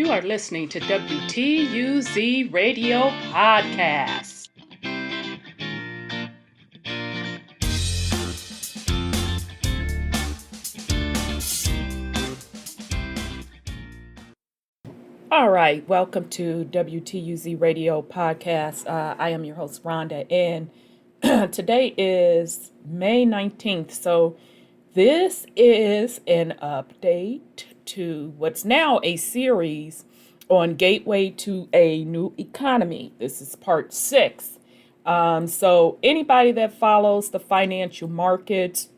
You are listening to WTUZ Radio Podcast. All right, welcome to WTUZ Radio Podcast. I am your host, Rhonda, and today is May 19th. So this is an update to what's now a series on Gateway to a New Economy. This is part 6. So anybody that follows the financial markets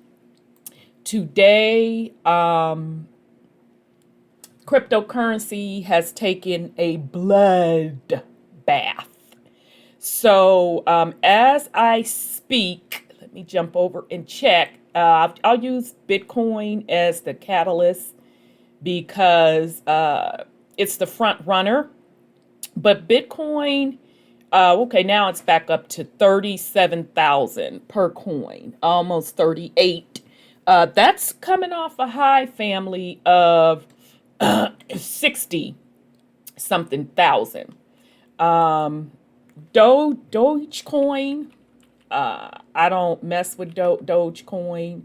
today, cryptocurrency has taken a blood bath. So as I speak, let me jump over and check. I'll use Bitcoin as the catalyst because it's the front runner. But Bitcoin, okay, now it's back up to 37,000 per coin, almost 38. That's coming off a high, family, of 60 something thousand. Dogecoin, I don't mess with Dogecoin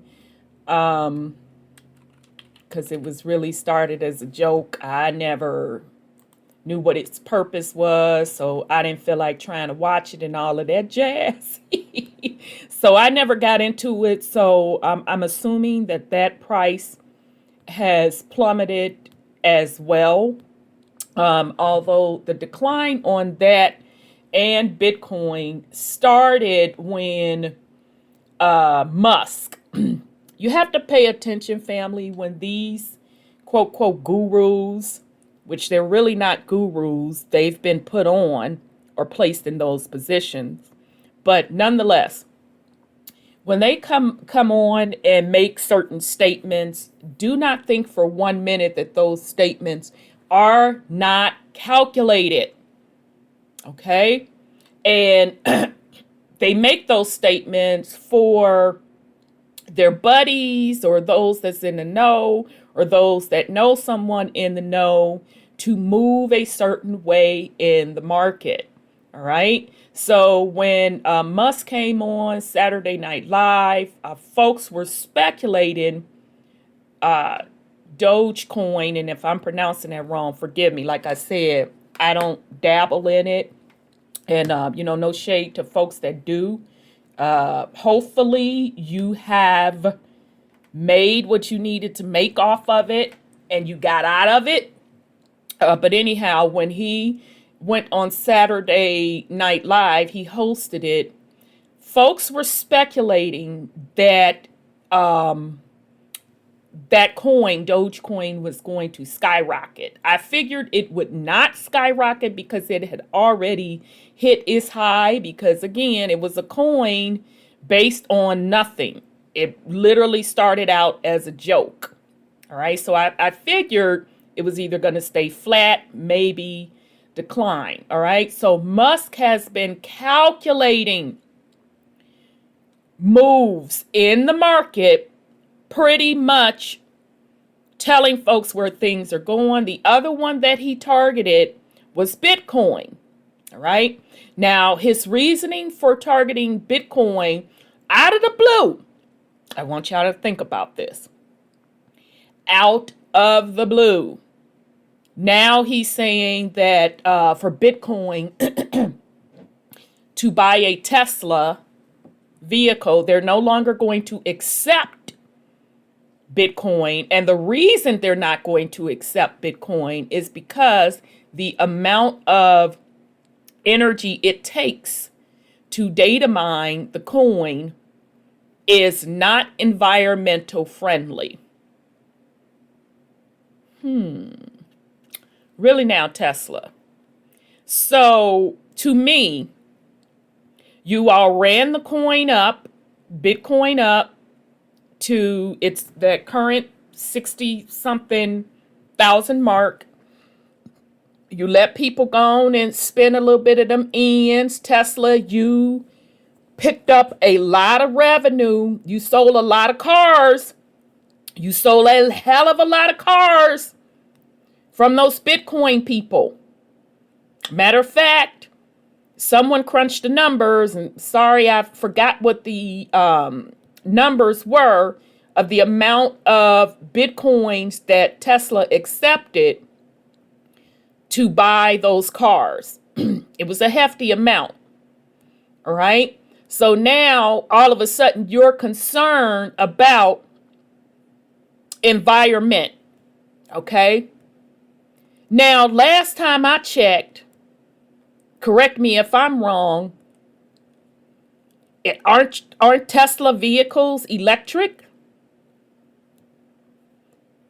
because it was really started as a joke. I never knew what its purpose was, so I didn't feel like trying to watch it and all of that jazz. So I never got into it. So I'm assuming that price has plummeted as well. Although the decline on that and Bitcoin started when Musk. You have to pay attention, family, when these quote, quote, gurus, which they're really not gurus, they've been put on or placed in those positions. But nonetheless, when they come on and make certain statements, do not think for 1 minute that those statements are not calculated. Okay? And they make those statements for their buddies or those that's in the know or those that know someone in the know to move a certain way in the market. All right? So when Musk came on Saturday Night Live, folks were speculating Dogecoin, and if I'm pronouncing that wrong, forgive me. Like I said, I don't dabble in it, and no shade to folks that do. Hopefully you have made what you needed to make off of it, and you got out of it. But anyhow, when he went on Saturday Night Live, he hosted it. Folks were speculating that that coin, Dogecoin, was going to skyrocket. I figured it would not skyrocket because it had already hit its high because, again, it was a coin based on nothing. It literally started out as a joke. All right, so I figured it was either going to stay flat, maybe decline. All right, so Musk has been calculating moves in the market, pretty much telling folks where things are going. The other one that he targeted was Bitcoin. All right. Now, his reasoning for targeting Bitcoin out of the blue, I want y'all to think about this. Out of the blue. Now he's saying that for Bitcoin to buy a Tesla vehicle, they're no longer going to accept Bitcoin. And the reason they're not going to accept Bitcoin is because the amount of energy it takes to data mine the coin is not environmental friendly. Really now, Tesla. So to me, you all ran the coin up, Bitcoin up, to it's the current 60 something thousand mark. You let people go on and spend a little bit of them ends. Tesla, you picked up a lot of revenue. You sold a lot of cars. You sold a hell of a lot of cars from those Bitcoin people. Matter of fact, someone crunched the numbers, and sorry, I forgot what the numbers were of the amount of Bitcoins that Tesla accepted to buy those cars. It was a hefty amount. All right. So now all of a sudden you're concerned about environment. Okay. Now, last time I checked, correct me if I'm wrong, aren't Tesla vehicles electric?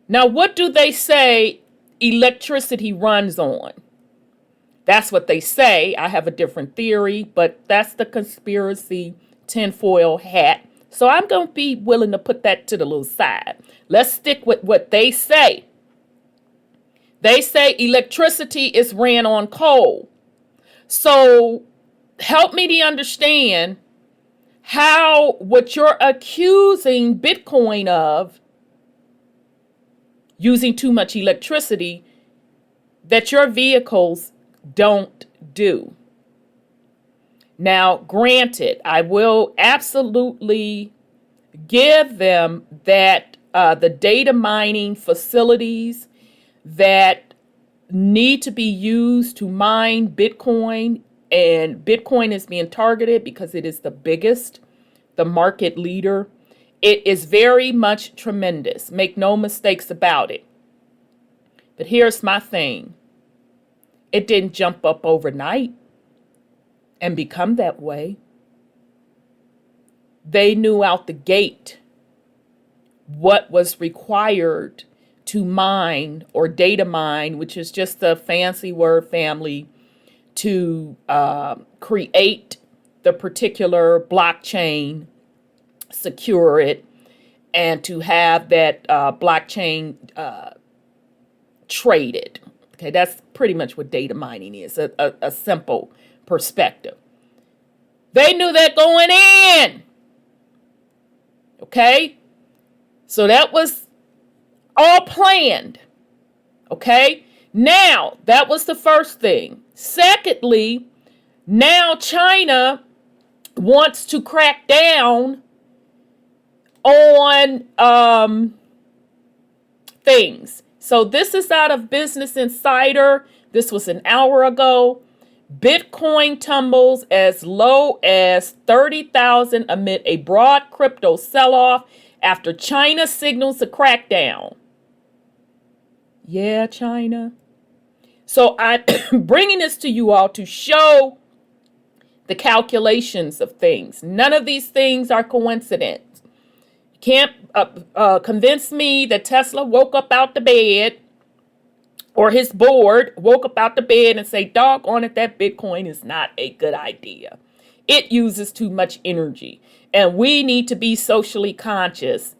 Now, what do they say electricity runs on? That's what they say. I have a different theory, but that's the conspiracy tinfoil hat. So I'm going to be willing to put that to the little side. Let's stick with what they say. They say electricity is ran on coal. So help me to understand how what you're accusing Bitcoin of, using too much electricity, that your vehicles don't do. Now, granted, I will absolutely give them that the data mining facilities that need to be used to mine Bitcoin, and Bitcoin is being targeted because it is the biggest, the market leader. It is very much tremendous. Make no mistakes about it. But here's my thing. It didn't jump up overnight and become that way. They knew out the gate what was required to mine or data mine, which is just a fancy word, family, to create the particular blockchain, secure it, and to have that blockchain traded. Okay, that's pretty much what data mining is, a simple perspective. They knew that going in. Okay, so that was all planned. Okay, now that was the first thing. Secondly, now China wants to crack down on things. So this is out of Business Insider. This was an hour ago. Bitcoin tumbles as low as 30,000 amid a broad crypto sell-off after China signals a crackdown. Yeah, China. So I'm bringing this to you all to show the calculations of things. None of these things are coincidence. You can't convince me that Tesla woke up out the bed, or his board woke up out the bed and say, doggone it, that Bitcoin is not a good idea. It uses too much energy. And we need to be socially conscious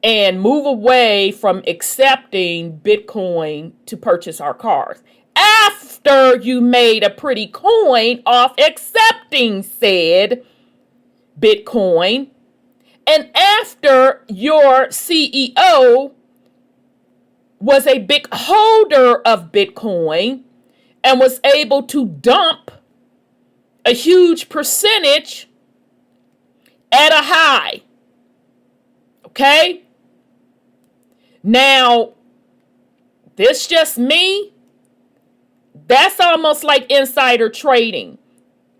and move away from accepting Bitcoin to purchase our cars. After you made a pretty coin off accepting said Bitcoin, and after your CEO was a big holder of Bitcoin and was able to dump a huge percentage at a high. Okay? Now, this just me. That's almost like insider trading.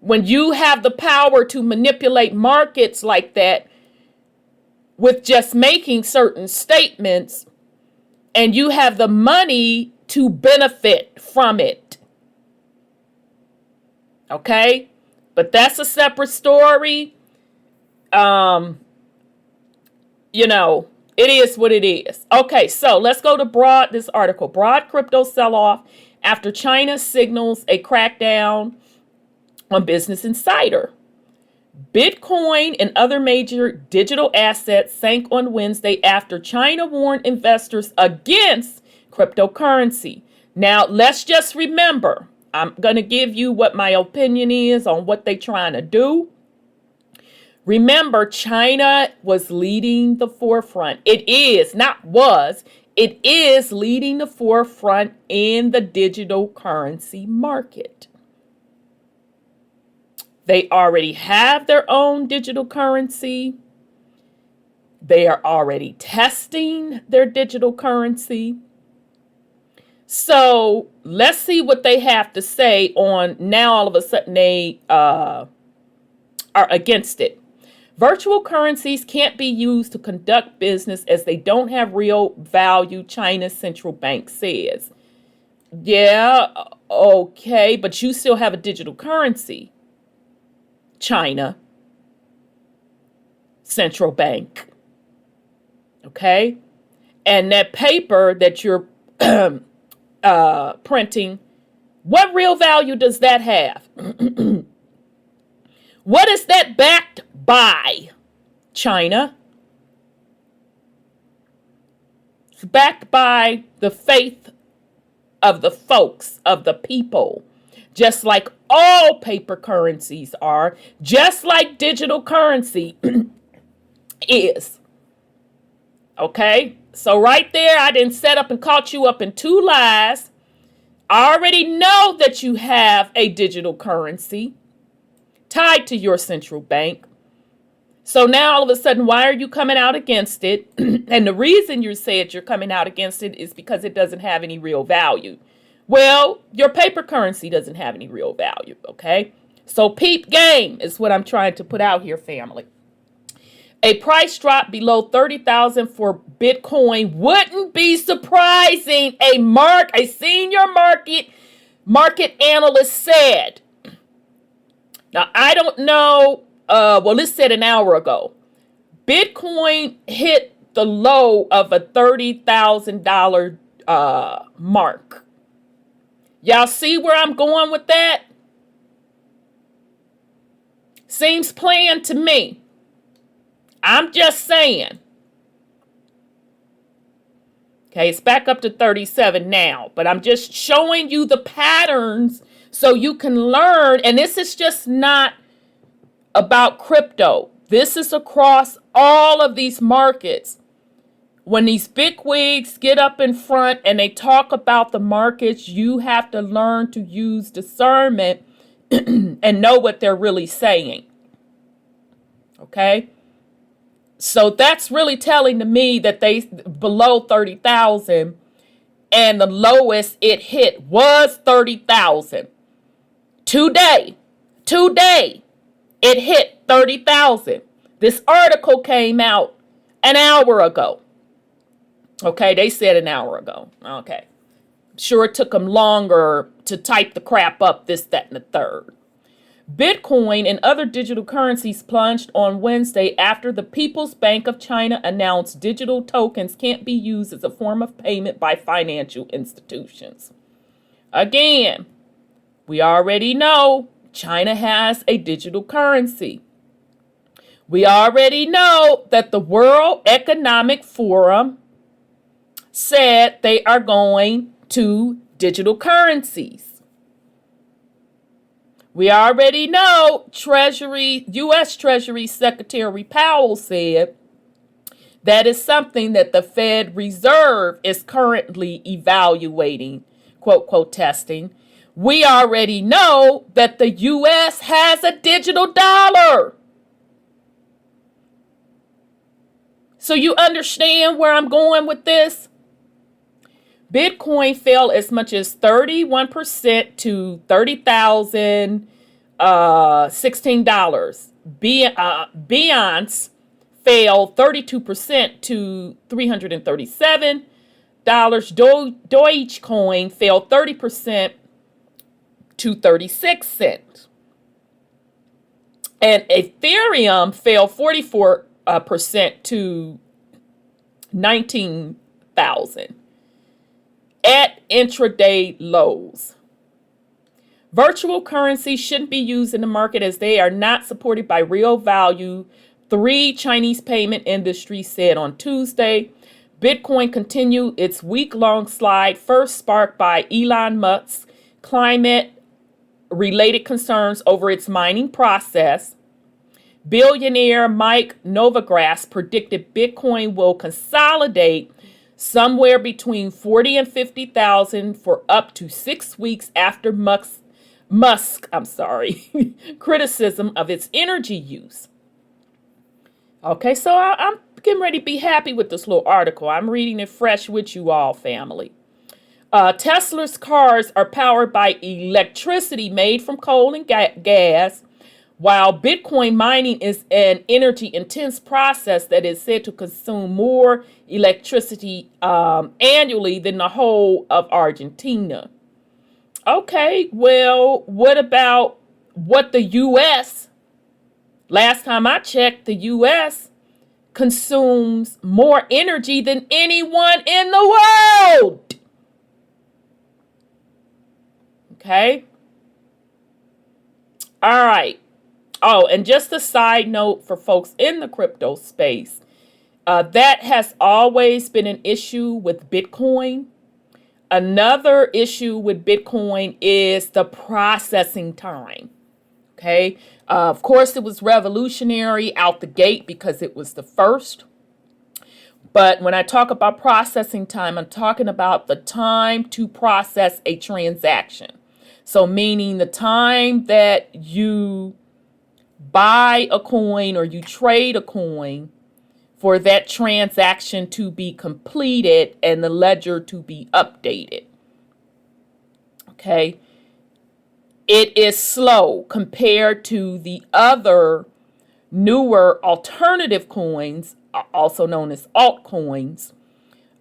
When you have the power to manipulate markets like that with just making certain statements, and you have the money to benefit from it. Okay? But that's a separate story. It is what it is. Okay, so let's go to this article. Broad crypto sell-off after China signals a crackdown on Business Insider. Bitcoin and other major digital assets sank on Wednesday after China warned investors against cryptocurrency. Now, let's just remember, I'm going to give you what my opinion is on what they're trying to do. Remember, China was leading the forefront. It is, not was, it is leading the forefront in the digital currency market. They already have their own digital currency. They are already testing their digital currency. So let's see what they have to say on now all of a sudden they are against it. Virtual currencies can't be used to conduct business as they don't have real value, China's central bank says. Yeah, okay, but you still have a digital currency, China central bank. Okay? And that paper that you're printing, what real value does that have? What is that backed by, China? It's backed by the faith of the folks, of the people, just like all paper currencies are, just like digital currency is. Okay? So right there, I didn't set up and caught you up in two lies. I already know that you have a digital currency tied to your central bank. So now all of a sudden, why are you coming out against it? And the reason you said you're coming out against it is because it doesn't have any real value. Well, your paper currency doesn't have any real value, okay? So peep game is what I'm trying to put out here, family. A price drop below 30,000 for Bitcoin wouldn't be surprising. A senior market analyst said. Now, I don't know, this said an hour ago. Bitcoin hit the low of a $30,000 mark. Y'all see where I'm going with that? Seems planned to me. I'm just saying. Okay, it's back up to 37 now, but I'm just showing you the patterns so you can learn. And this is just not about crypto. This is across all of these markets. When these bigwigs get up in front and they talk about the markets, you have to learn to use discernment and know what they're really saying. Okay? So that's really telling to me that they below 30,000 and the lowest it hit was 30,000. Today, it hit 30,000. This article came out an hour ago. Okay, they said an hour ago. Okay. Sure, it took them longer to type the crap up, this, that, and the third. Bitcoin and other digital currencies plunged on Wednesday after the People's Bank of China announced digital tokens can't be used as a form of payment by financial institutions. Again, we already know China has a digital currency. We already know that the World Economic Forum said they are going to digital currencies. We already know U.S. Treasury Secretary Powell said that is something that the Fed Reserve is currently evaluating, quote, quote, testing. We already know that the U.S. has a digital dollar. So you understand where I'm going with this? Bitcoin fell as much as 31% to $30,016. Binance fell 32% to $337. Dogecoin fell 30% to 36 cents. And Ethereum fell 44% to 19,000 at intraday lows. Virtual currency shouldn't be used in the market as they are not supported by real value, 3 Chinese payment industries said on Tuesday. Bitcoin continued its week-long slide, first sparked by Elon Musk's climate-related concerns over its mining process. Billionaire Mike Novogratz predicted Bitcoin will consolidate somewhere between 40 and 50,000 for up to 6 weeks after Musk criticism of its energy use. Okay, so I'm getting ready to be happy with this little article. I'm reading it fresh with you all, family. Tesla's cars are powered by electricity made from coal and gas, while Bitcoin mining is an energy-intense process that is said to consume more electricity annually than the whole of Argentina. Okay, well, what about what the U.S.? Last time I checked, the U.S. consumes more energy than anyone in the world. Okay? All right. Oh, and just a side note for folks in the crypto space, that has always been an issue with Bitcoin. Another issue with Bitcoin is the processing time. Okay. Of course, it was revolutionary out the gate because it was the first. But when I talk about processing time, I'm talking about the time to process a transaction. So meaning the time that you buy a coin or you trade a coin for that transaction to be completed and the ledger to be updated. Okay. It is slow compared to the other newer alternative coins, also known as altcoins.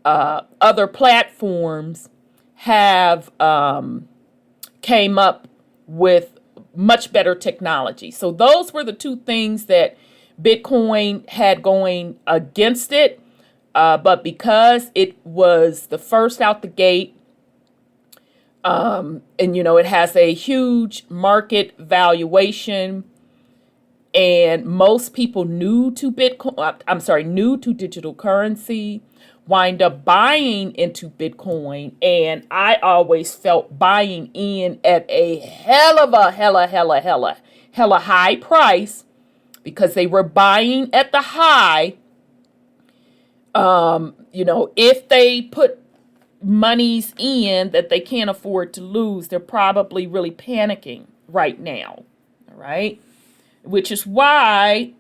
Other platforms have came up with much better technology. So those were the two things that Bitcoin had going against it. But because it was the first out the gate, and it has a huge market valuation, and most people new to digital currency wind up buying into Bitcoin. And I always felt buying in at a hella high price because they were buying at the high. If they put monies in that they can't afford to lose, they're probably really panicking right now. All right. Which is why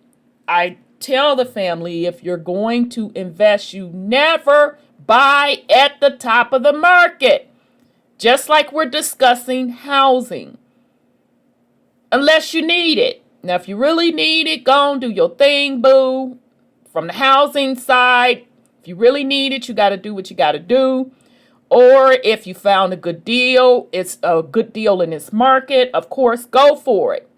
I tell the family, if you're going to invest, you never buy at the top of the market. Just like we're discussing housing. Unless you need it. Now, if you really need it, go and do your thing, boo. From the housing side, if you really need it, you got to do what you got to do. Or if you found a good deal, it's a good deal in this market, of course, go for it.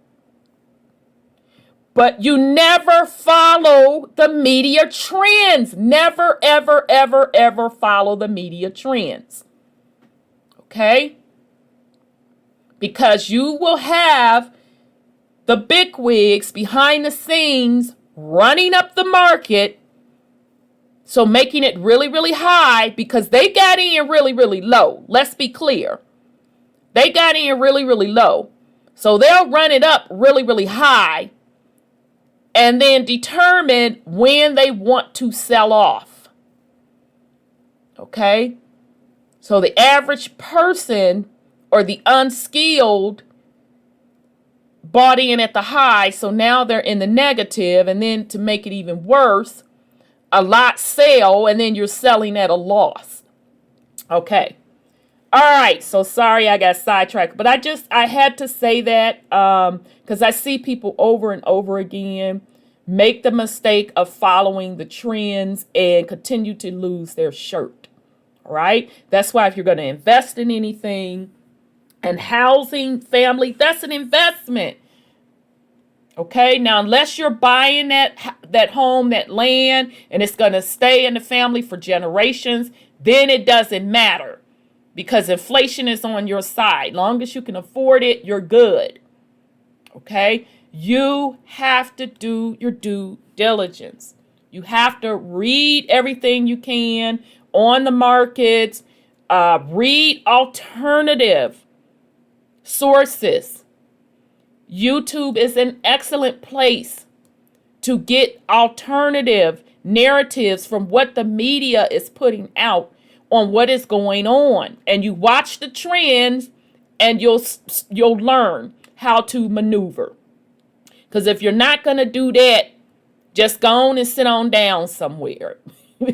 But you never follow the media trends. Never, ever, ever, ever follow the media trends. Okay? Because you will have the bigwigs behind the scenes running up the market, so making it really, really high because they got in really, really low. Let's be clear. They got in really, really low. So they'll run it up really, really high and then determine when they want to sell off. Okay? So the average person or the unskilled bought in at the high, so now they're in the negative, and then to make it even worse, a lot sell, and then you're selling at a loss. Okay. All right, so sorry I got sidetracked, but I had to say that because I see people over and over again make the mistake of following the trends and continue to lose their shirt. All right? That's why if you're going to invest in anything, and housing, family, that's an investment. Okay, now unless you're buying that home, that land, and it's going to stay in the family for generations, then it doesn't matter because inflation is on your side. Long as you can afford it, you're good. Okay, you have to do your due diligence. You have to read everything you can on the markets, read alternative sources. YouTube is an excellent place to get alternative narratives from what the media is putting out on what is going on. And you watch the trends and you'll learn how to maneuver. Because if you're not going to do that, just go on and sit on down somewhere. All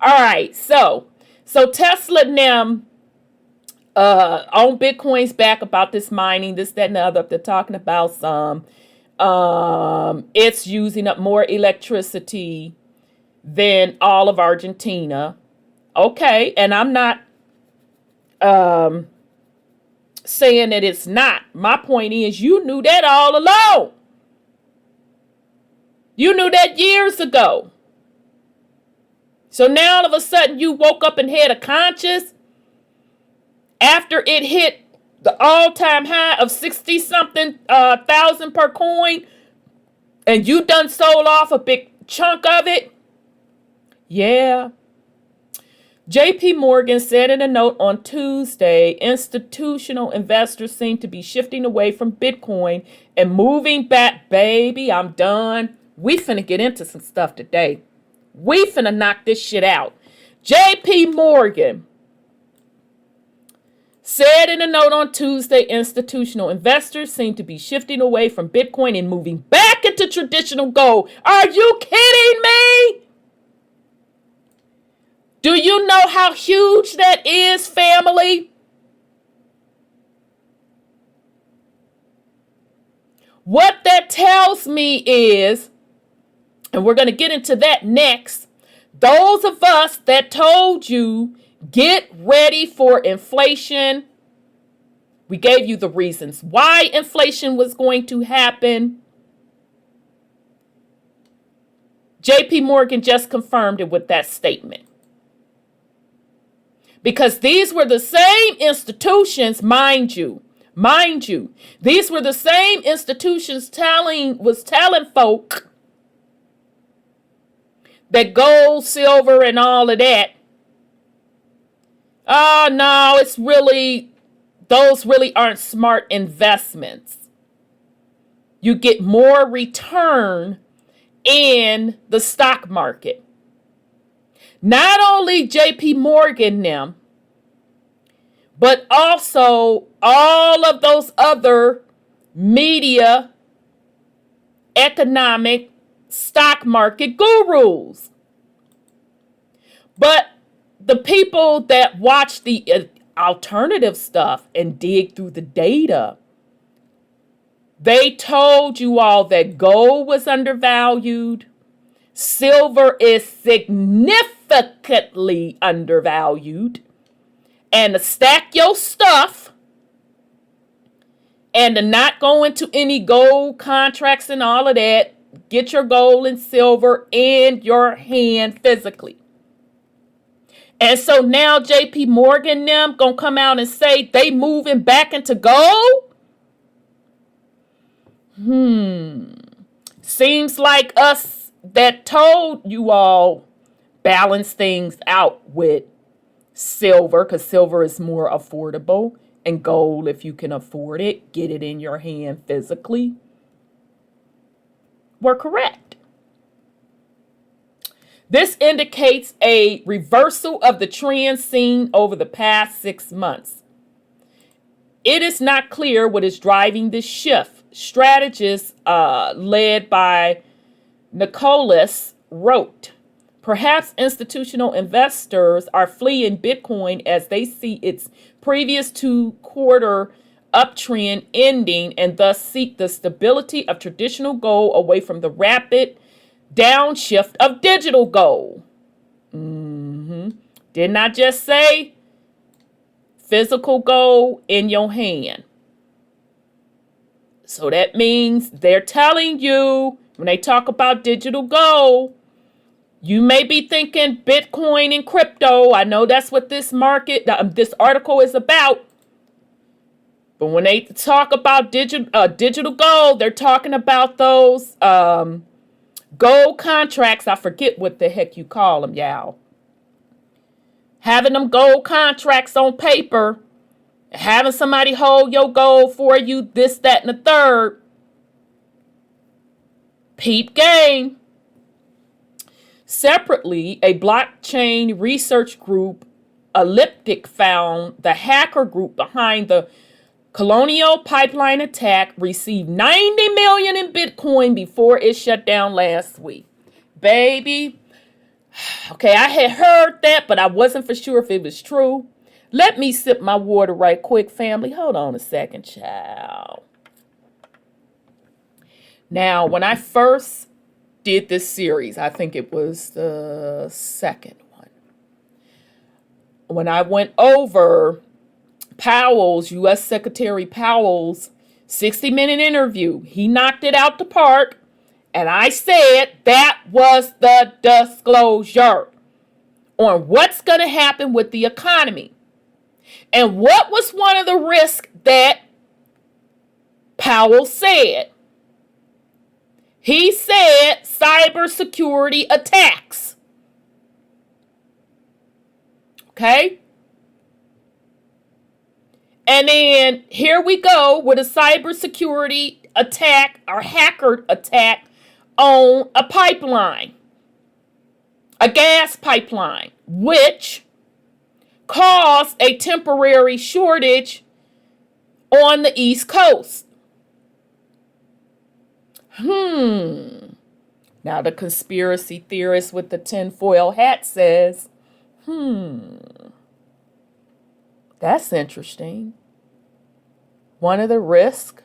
right. So Tesla now on Bitcoin's back about this mining, this, that, and the other. They're talking about some. It's using up more electricity than all of Argentina. Okay. And I'm not saying that it's not. My point is, you knew that all along. You knew that years ago. So now all of a sudden you woke up and had a conscience after it hit the all-time high of 60-something thousand per coin, and you done sold off a big chunk of it. Yeah. JP Morgan said in a note on Tuesday, institutional investors seem to be shifting away from Bitcoin and moving back. Baby, I'm done. We finna get into some stuff today. We finna knock this shit out. JP Morgan said in a note on Tuesday, institutional investors seem to be shifting away from Bitcoin and moving back into traditional gold. Are you kidding me? Do you know how huge that is, family? What that tells me is, and we're going to get into that next, those of us that told you, get ready for inflation. We gave you the reasons why inflation was going to happen. JP Morgan just confirmed it with that statement. Because these were the same institutions, mind you, these were the same institutions telling folk that gold, silver, and all of that, oh no, those really aren't smart investments. You get more return in the stock market. Not only JP Morgan them, but also all of those other media, economic, stock market gurus. But the people that watch the alternative stuff and dig through the data, they told you all that gold was undervalued. Silver is significantly undervalued. And to stack your stuff and to not go into any gold contracts and all of that, get your gold and silver in your hand physically. And so now JP Morgan them gonna come out and say they moving back into gold? Seems like us that told you all balance things out with silver, because silver is more affordable, and gold, if you can afford it, get it in your hand physically, were correct. This indicates a reversal of the trend seen over the past 6 months. It is not clear what is driving this shift. Strategists led by Nicholas wrote, perhaps institutional investors are fleeing Bitcoin as they see its previous 2-quarter uptrend ending and thus seek the stability of traditional gold away from the rapid downshift of digital gold. Didn't I just say physical gold in your hand? So that means they're telling you when they talk about digital gold, you may be thinking Bitcoin and crypto. I know that's what this article is about. But when they talk about digital gold, they're talking about those gold contracts. I forget what the heck you call them, y'all. Having them gold contracts on paper, having somebody hold your gold for you, this, that, and the third. Peep game. Separately, a blockchain research group, Elliptic, found the hacker group behind the Colonial Pipeline attack received 90 million in Bitcoin before it shut down last week. Baby, okay, I had heard that, but I wasn't for sure if it was true. Let me sip my water right quick, family. Hold on a second, child. Now, when I first did this series, I think it was the second one, when I went over Powell's, U.S. Secretary Powell's 60-minute interview, he knocked it out the park, and I said that was the disclosure on what's going to happen with the economy. And what was one of the risks that Powell said? He said cybersecurity attacks. Okay? And then here we go with a cybersecurity attack or hacker attack on a pipeline, a gas pipeline, which caused a temporary shortage on the East Coast. Now the conspiracy theorist with the tinfoil hat says, that's interesting. One of the risks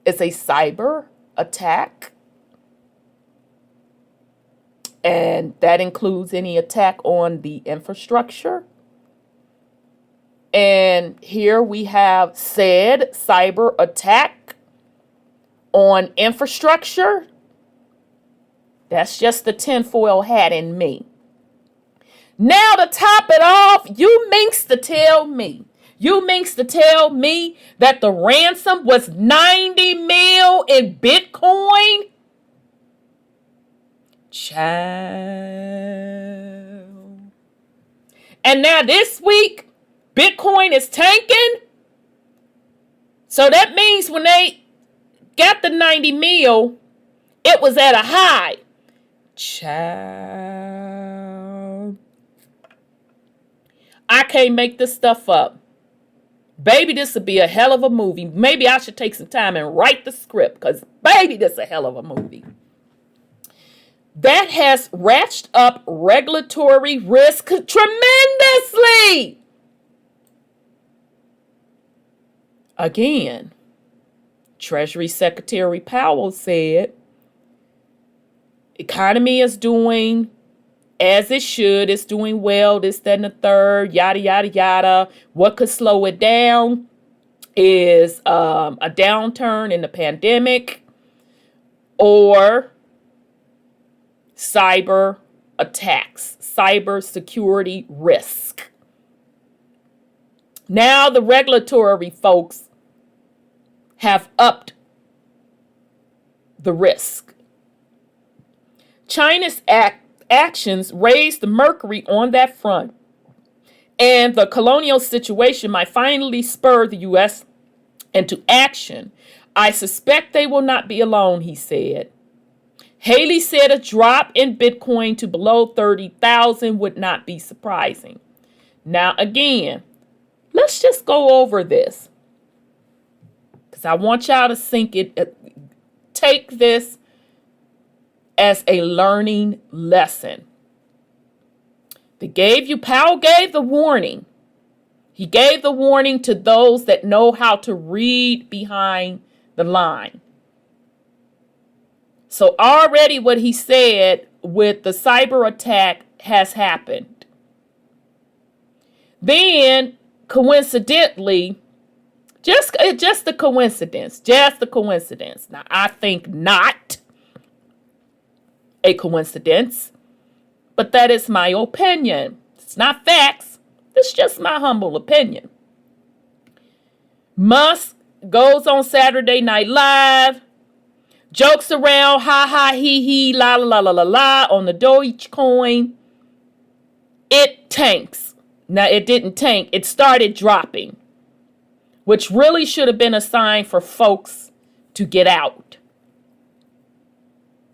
is a cyber attack. And that includes any attack on the infrastructure. And here we have said cyber attack on infrastructure. That's just the tinfoil hat in me. Now to top it off, you minx to tell me that the ransom was 90 mil in Bitcoin? Child. And now this week, Bitcoin is tanking. So that means when they got the 90 mil, it was at a high. Child. I can't make this stuff up. Baby, this would be a hell of a movie. Maybe I should take some time and write the script, because baby, this is a hell of a movie. That has ratcheted up regulatory risk tremendously. Again, Treasury Secretary Powell said, economy is doing as it should. It's doing well, this, that, and the third, yada, yada, yada. What could slow it down is a downturn in the pandemic or cyber attacks, cyber security risk. Now the regulatory folks have upped the risk. China's actions raised the mercury on that front, and the colonial situation might finally spur the U.S. into action. I suspect they will not be alone, he said. Haley said a drop in Bitcoin to below 30,000 would not be surprising. Now, again, let's just go over this, because I want y'all to sink it. Take this as a learning lesson. Powell gave the warning. He gave the warning to those that know how to read behind the line. So already what he said with the cyber attack has happened. Then, coincidentally, just a coincidence. Now, I think not a coincidence, but that is my opinion. It's not facts. It's just my humble opinion. Musk goes on Saturday Night Live, jokes around, ha ha, he he, la la la la la on the Dogecoin. It tanks. Now, it didn't tank. It started dropping, which really should have been a sign for folks to get out.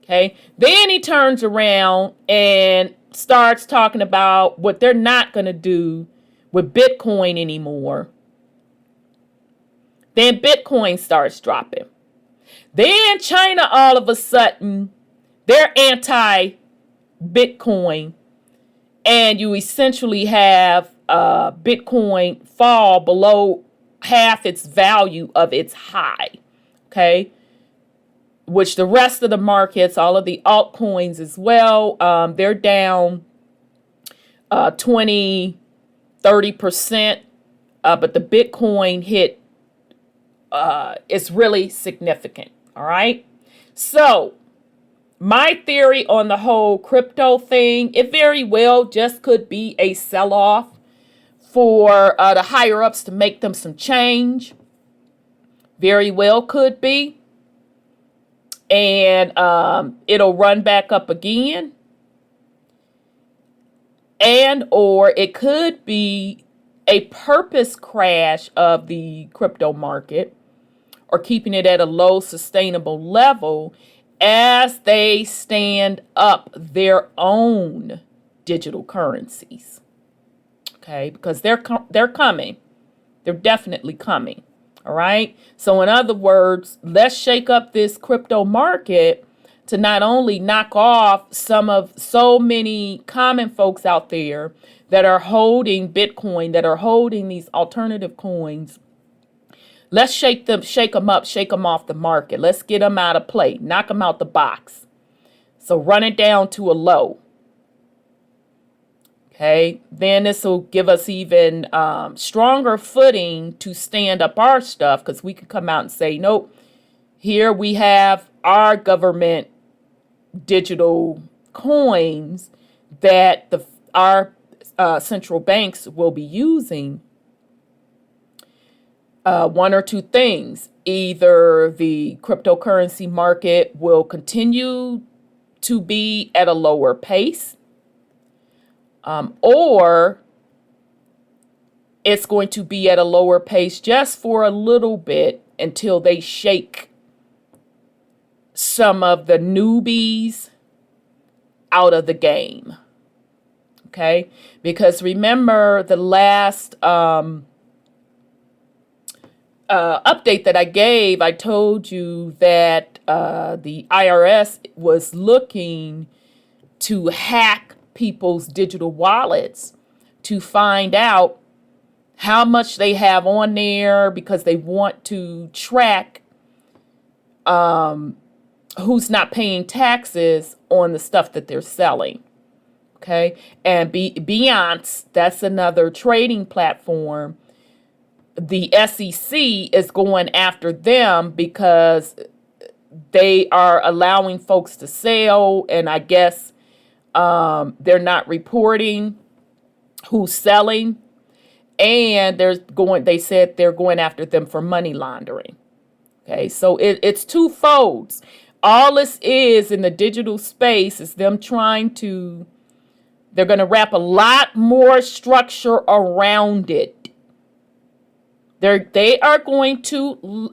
Okay. Then he turns around and starts talking about what they're not going to do with Bitcoin anymore. Then Bitcoin starts dropping. Then China, all of a sudden, they're anti-Bitcoin. And you essentially have Bitcoin fall below half its value of its high. Okay. Which the rest of the markets, all of the altcoins as well, they're down 20, 30%. But the Bitcoin hit is really significant. All right. So my theory on the whole crypto thing, it very well just could be a sell-off for the higher ups to make them some change. Very well could be. And it'll run back up again. And or it could be a purpose crash of the crypto market, or keeping it at a low sustainable level as they stand up their own digital currencies. Okay, because they're coming. They're definitely coming. All right. So in other words, let's shake up this crypto market to not only knock off so many common folks out there that are holding Bitcoin, that are holding these alternative coins. Let's shake them up, shake them off the market. Let's get them out of play, knock them out the box. So run it down to a low. Okay, then this will give us even stronger footing to stand up our stuff, because we can come out and say, nope, here we have our government digital coins that our central banks will be using. One or two things. Either the cryptocurrency market will continue to be at a lower pace, or it's going to be at a lower pace just for a little bit until they shake some of the newbies out of the game. Okay? Because remember the last update that I gave, I told you that the IRS was looking to hack people's digital wallets to find out how much they have on there, because they want to track who's not paying taxes on the stuff that they're selling. Okay. And Binance, that's another trading platform. The SEC is going after them because they are allowing folks to sell, and I guess they're not reporting who's selling, and they said they're going after them for money laundering. Okay, so it's twofold. All this is in the digital space is them they're going to wrap a lot more structure around it. They are going to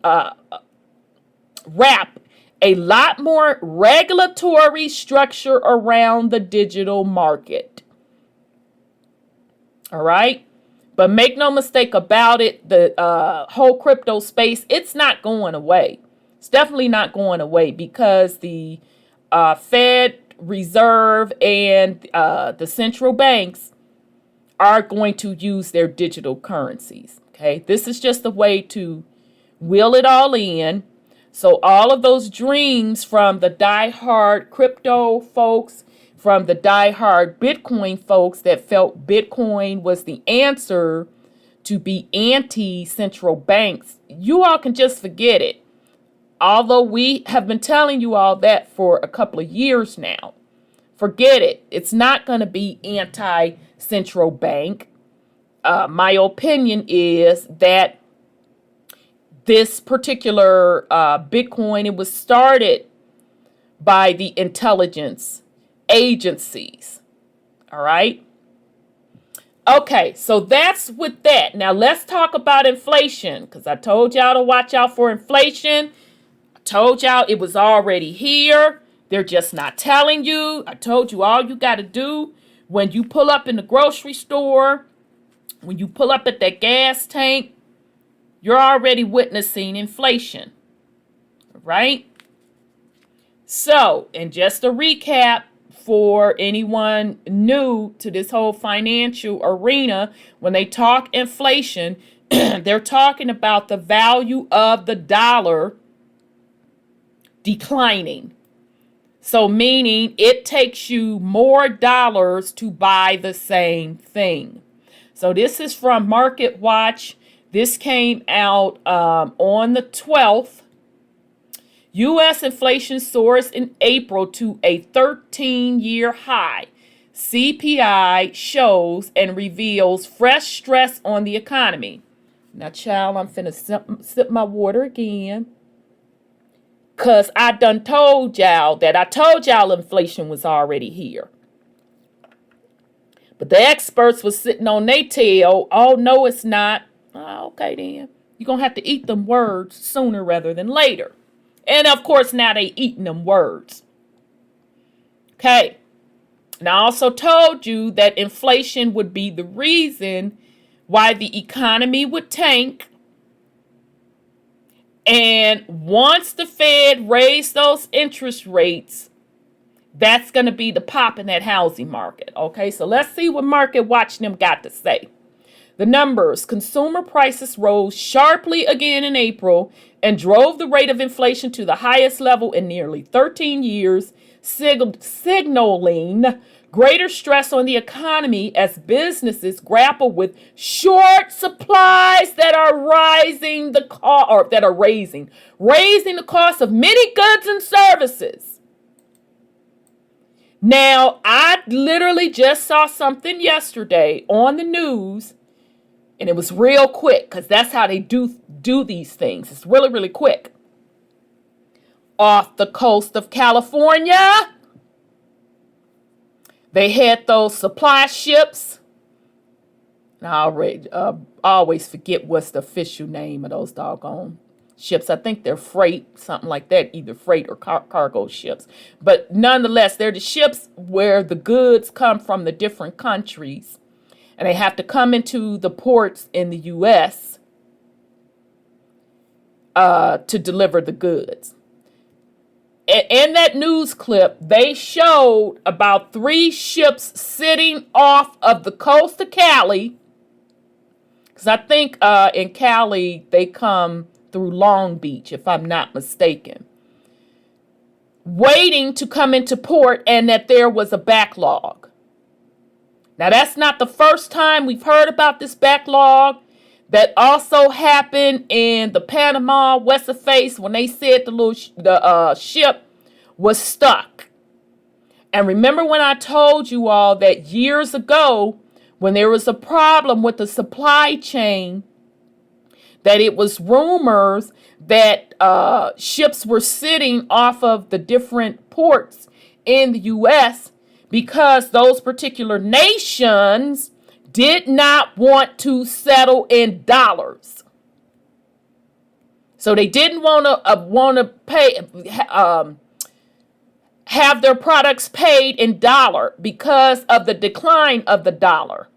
wrap a lot more regulatory structure around the digital market. All right? But make no mistake about it, the whole crypto space, it's not going away. It's definitely not going away, because the Fed Reserve and the central banks are going to use their digital currencies. Okay, this is just a way to wheel it all in. So all of those dreams from the diehard crypto folks, from the diehard Bitcoin folks that felt Bitcoin was the answer to be anti-central banks, you all can just forget it. Although we have been telling you all that for a couple of years now. Forget it. It's not going to be anti-central bank. My opinion is that this particular Bitcoin, it was started by the intelligence agencies. All right. Okay, so that's with that. Now let's talk about inflation, because I told y'all to watch out for inflation. I told y'all it was already here. They're just not telling you. I told you all you got to do when you pull up in the grocery store, when you pull up at that gas tank, you're already witnessing inflation, right? So, and just a recap for anyone new to this whole financial arena, when they talk inflation, they're talking about the value of the dollar declining. So meaning it takes you more dollars to buy the same thing. So this is from Market Watch. This came out on the 12th. U.S. inflation soars in April to a 13-year high. CPI shows and reveals fresh stress on the economy. Now, child, I'm finna sip my water again. Because I done told y'all that inflation was already here. But the experts was sitting on their tail. Oh, no, it's not. Oh, okay, then. You're going to have to eat them words sooner rather than later. And, of course, now they eating them words. Okay. And I also told you that inflation would be the reason why the economy would tank. And once the Fed raised those interest rates, that's going to be the pop in that housing market. Okay, so let's see what Market Watch them got to say. The numbers: consumer prices rose sharply again in April and drove the rate of inflation to the highest level in nearly 13 years, signaling greater stress on the economy as businesses grapple with short supplies that are raising the cost of many goods and services. Now, I literally just saw something yesterday on the news, and it was real quick because that's how they do these things. It's really, really quick. Off the coast of California, they had those supply ships. I always forget what's the official name of those doggone ships. I think they're freight, something like that, either freight or cargo ships. But nonetheless, they're the ships where the goods come from the different countries. And they have to come into the ports in the U.S. To deliver the goods. In that news clip, they showed about 3 ships sitting off of the coast of Cali. Because I think in Cali, they come through Long Beach, if I'm not mistaken. Waiting to come into port, and that there was a backlog. Now, that's not the first time we've heard about this backlog. That also happened in the Panama West of Face when they said the ship was stuck. And remember when I told you all that years ago, when there was a problem with the supply chain, that it was rumors that ships were sitting off of the different ports in the U.S. because those particular nations did not want to settle in dollars. So they didn't want to pay, have their products paid in dollar because of the decline of the dollar.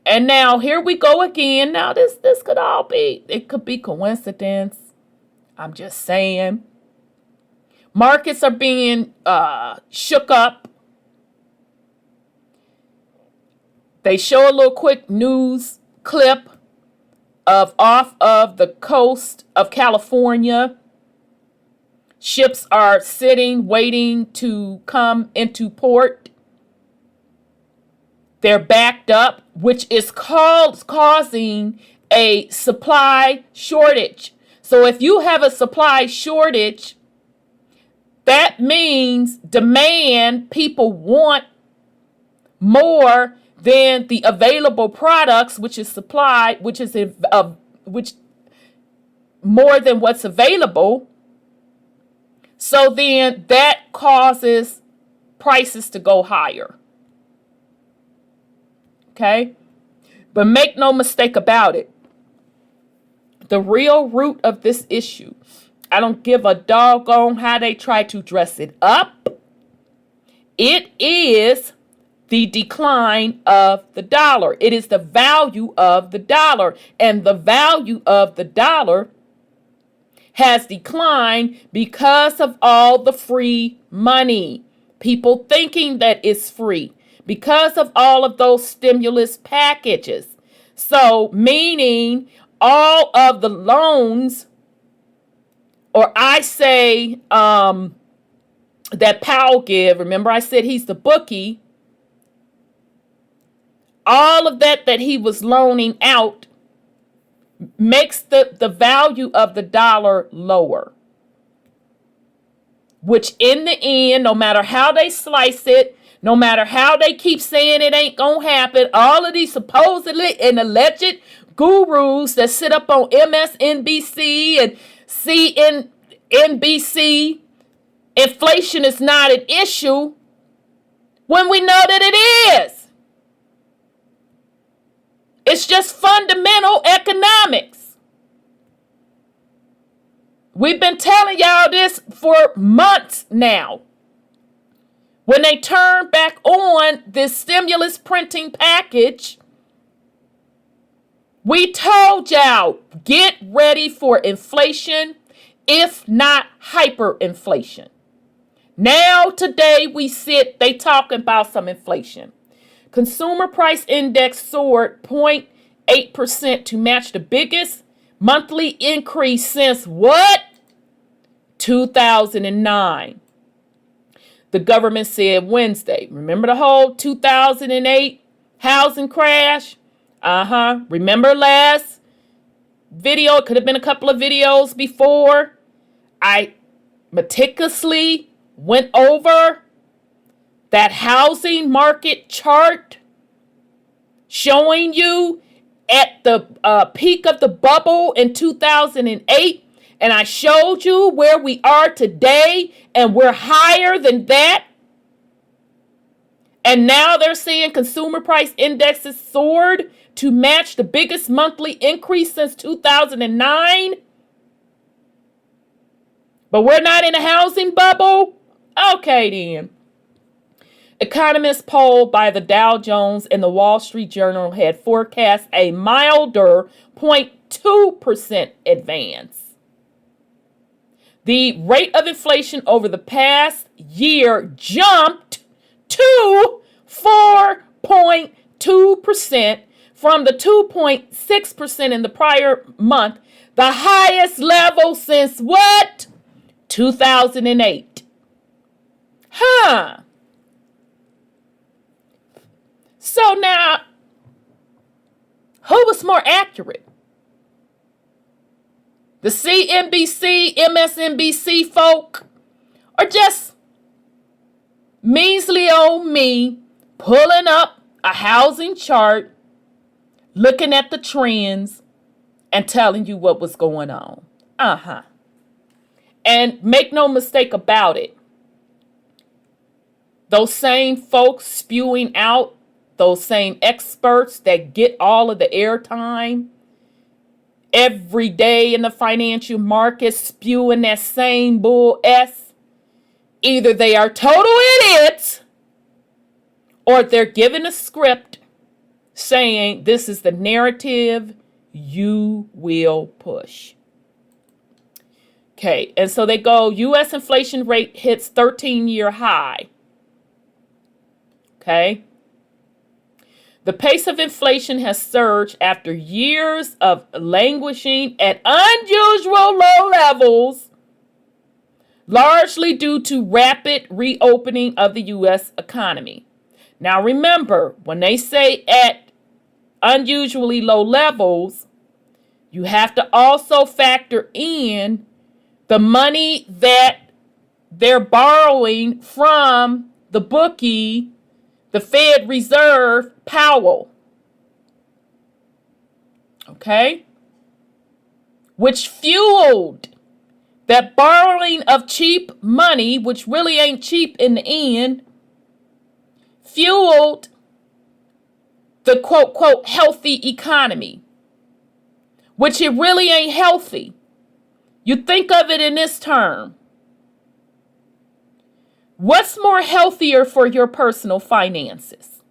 And now here we go again. Now this could all be, it could be coincidence. I'm just saying. Markets are being shook up. They show a little quick news clip off of the coast of California. Ships are sitting, waiting to come into port. They're backed up, which is causing a supply shortage. So if you have a supply shortage, that means demand, people want more than the available products, which is supply, which more than what's available. So then that causes prices to go higher. Okay? But make no mistake about it. The real root of this issue, I don't give a doggone how they try to dress it up. It is the decline of the dollar. It is the value of the dollar. And the value of the dollar has declined because of all the free money. People thinking that it's free because of all of those stimulus packages. So, meaning all of the loans, or I say that Powell give, remember I said he's the bookie, all of that he was loaning out makes the value of the dollar lower. Which in the end, no matter how they slice it, no matter how they keep saying it ain't gonna happen, all of these supposedly and alleged gurus that sit up on MSNBC and CNBC, inflation is not an issue when we know that it is. It's just fundamental economics. We've been telling y'all this for months now. When they turn back on this stimulus printing package, we told y'all, get ready for inflation, if not hyperinflation. Now, today, they talking about some inflation. Consumer price index soared 0.8% to match the biggest monthly increase since what? 2009. The government said Wednesday. Remember the whole 2008 housing crash? Remember last video? It could have been a couple of videos before. I meticulously went over that housing market chart showing you at the peak of the bubble in 2008. And I showed you where we are today, and we're higher than that. And now they're saying consumer price indexes soared to match the biggest monthly increase since 2009. But we're not in a housing bubble? Okay, then. Economists polled by the Dow Jones and the Wall Street Journal had forecast a milder 0.2% advance. The rate of inflation over the past year jumped to 4.2% from the 2.6% in the prior month, the highest level since what? 2008. So now, who was more accurate? The CNBC, MSNBC folk, or just measly old me pulling up a housing chart, looking at the trends, and telling you what was going on? And make no mistake about it, those same folks spewing out, those same experts that get all of the airtime every day in the financial markets spewing that same bull S, either they are total idiots or they're given a script saying this is the narrative you will push. Okay, and so they go, U.S. inflation rate hits 13-year high. Okay. The pace of inflation has surged after years of languishing at unusual low levels, largely due to rapid reopening of the U.S. economy. Now remember, when they say at unusually low levels, you have to also factor in the money that they're borrowing from the bookie, the Fed Reserve, Powell. Okay? Which fueled that borrowing of cheap money, which really ain't cheap in the end, fueled the quote, quote, healthy economy, which it really ain't healthy. You think of it in this term. What's more healthier for your personal finances?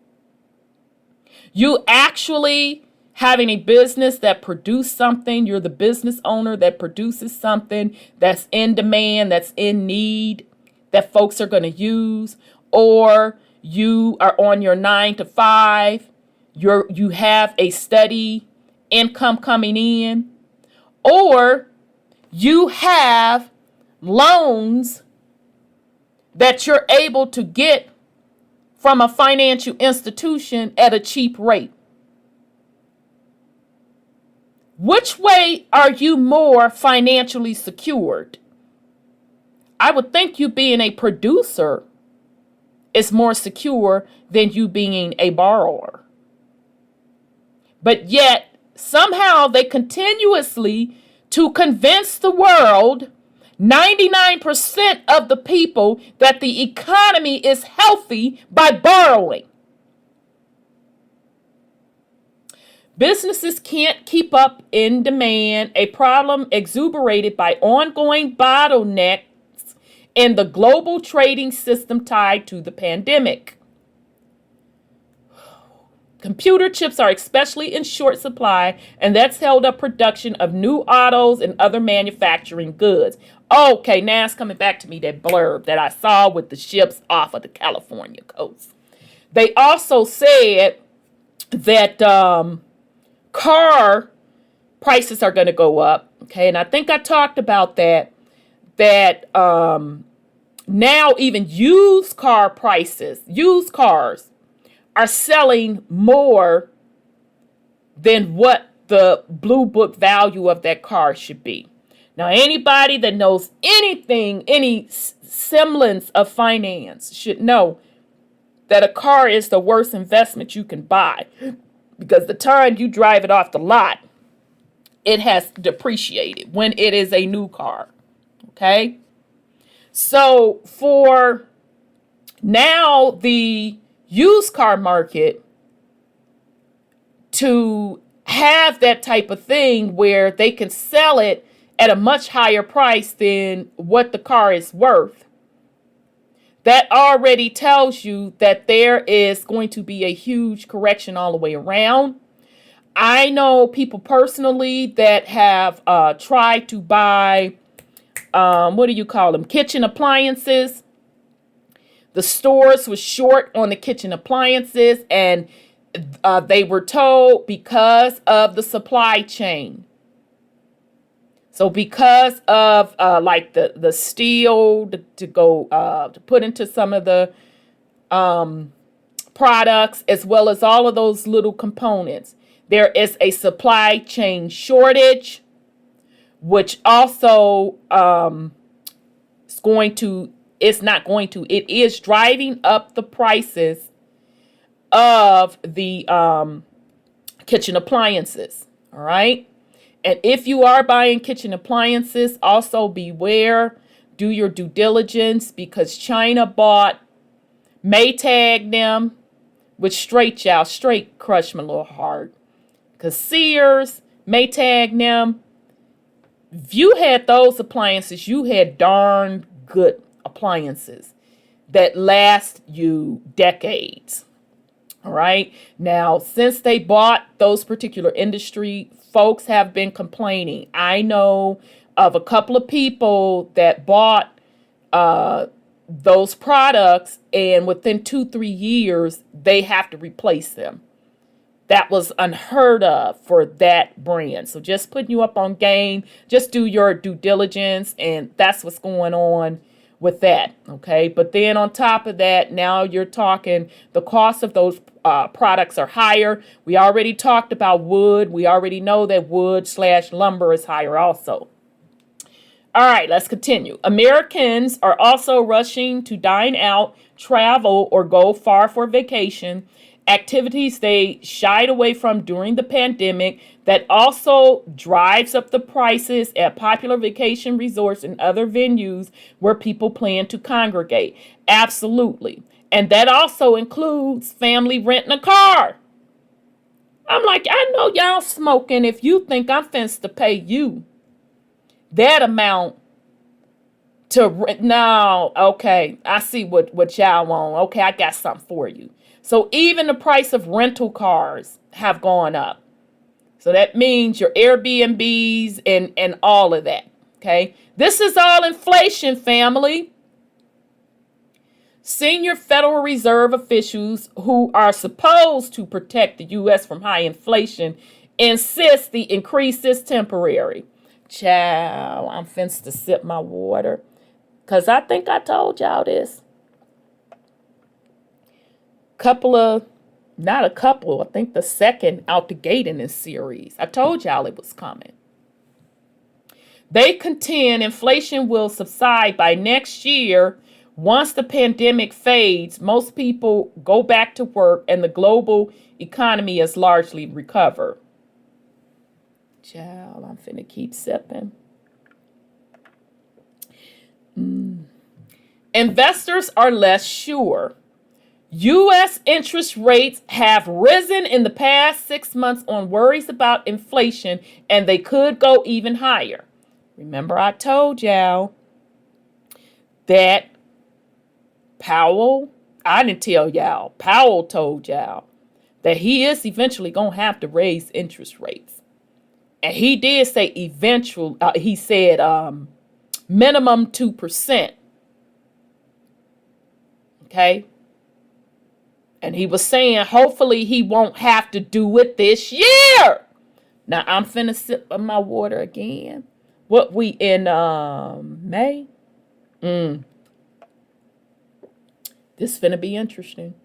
You actually having a business that produces something, you're the business owner that produces something that's in demand, that's in need, that folks are going to use, or you are on your 9 to 5, you have a steady income coming in, or you have loans that you're able to get from a financial institution at a cheap rate. Which way are you more financially secured? I would think you being a producer is more secure than you being a borrower. But yet, somehow they continuously to convince the world, 99% of the people, that the economy is healthy by borrowing. Businesses can't keep up in demand, a problem exacerbated by ongoing bottlenecks in the global trading system tied to the pandemic. Computer chips are especially in short supply, and that's held up production of new autos and other manufacturing goods. Okay, now it's coming back to me, that blurb that I saw with the ships off of the California coast. They also said that car prices are going to go up. Okay, and I think I talked about that now even used cars are selling more than what the blue book value of that car should be. Now, anybody that knows anything, any semblance of finance, should know that a car is the worst investment you can buy, because the time you drive it off the lot, it has depreciated when it is a new car. Okay? So for now, the used car market to have that type of thing where they can sell it at a much higher price than what the car is worth, that already tells you that there is going to be a huge correction all the way around. I know people personally that have tried to buy, what do you call them, kitchen appliances. The stores was short on the kitchen appliances, and they were told because of the supply chain. So because of like the steel to go to put into some of the products, as well as all of those little components, there is a supply chain shortage, which also it is driving up the prices of the kitchen appliances. All right. And if you are buying kitchen appliances, also beware, do your due diligence, because China bought, Maytag them, which straight crushed my little heart. Because Sears, Maytag them, if you had those appliances, you had darn good appliances that last you decades. All right. Now, since they bought those particular industry, folks have been complaining. I know of a couple of people that bought those products, and within 2-3 years, they have to replace them. That was unheard of for that brand. So just putting you up on game, just do your due diligence, and that's what's going on with that, okay? But then on top of that, now you're talking the cost of those products are higher. We already talked about wood. We already know that wood/lumber is higher also. All right, let's continue. Americans are also rushing to dine out, travel, or go far for vacation, activities they shied away from during the pandemic that also drives up the prices at popular vacation resorts and other venues where people plan to congregate. Absolutely. And that also includes family renting a car. I'm like, I know y'all smoking if you think I'm fenced to pay you that amount No, okay, I see what y'all want. Okay, I got something for you. So even the price of rental cars have gone up. So that means your Airbnbs and all of that. Okay, this is all inflation, family. Senior Federal Reserve officials who are supposed to protect the U.S. from high inflation insist the increase is temporary. Child, I'm finna to sip my water. Because I think I told y'all this. I think the second out the gate in this series. I told y'all it was coming. They contend inflation will subside by next year. Once the pandemic fades, most people go back to work and the global economy is largely recovered. Child, I'm finna keep sipping. Investors are less sure. U.S. interest rates have risen in the past 6 months on worries about inflation, and they could go even higher. Remember, I told y'all that I didn't tell y'all, Powell told y'all that he is eventually going to have to raise interest rates. And he did say eventual, he said minimum 2%. Okay? And he was saying hopefully he won't have to do it this year. Now I'm finna sip of my water again. What we in May? This finna be interesting.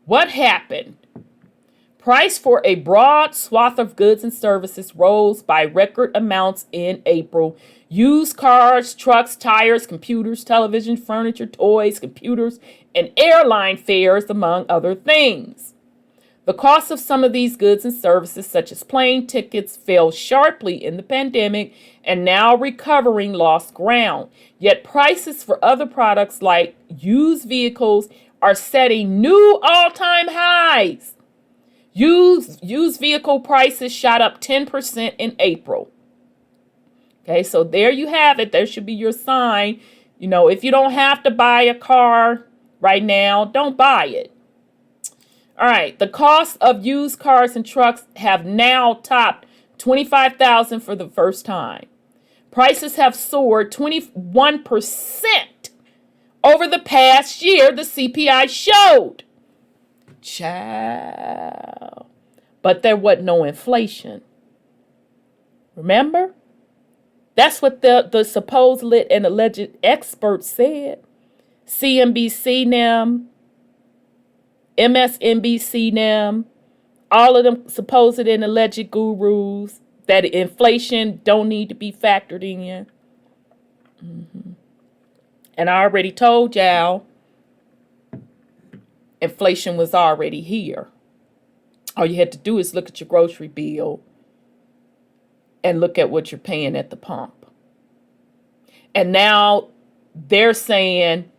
What happened? Price for a broad swath of goods and services rose by record amounts in April. Used cars, trucks, tires, computers, television, furniture, toys, computers, and airline fares, among other things. The cost of some of these goods and services, such as plane tickets, fell sharply in the pandemic and now recovering lost ground. Yet prices for other products like used vehicles are setting new all-time highs. Used vehicle prices shot up 10% in April. Okay, so there you have it. There should be your sign. You know, if you don't have to buy a car right now, don't buy it. All right, the cost of used cars and trucks have now topped $25,000 for the first time. Prices have soared 21% over the past year, the CPI showed. Child. But there wasn't no inflation. Remember? That's what the supposed and alleged experts said. CNBC them, MSNBC them, all of them supposed and alleged gurus that inflation don't need to be factored in. And I already told y'all inflation was already here. All you had to do is look at your grocery bill and look at what you're paying at the pump. And now they're saying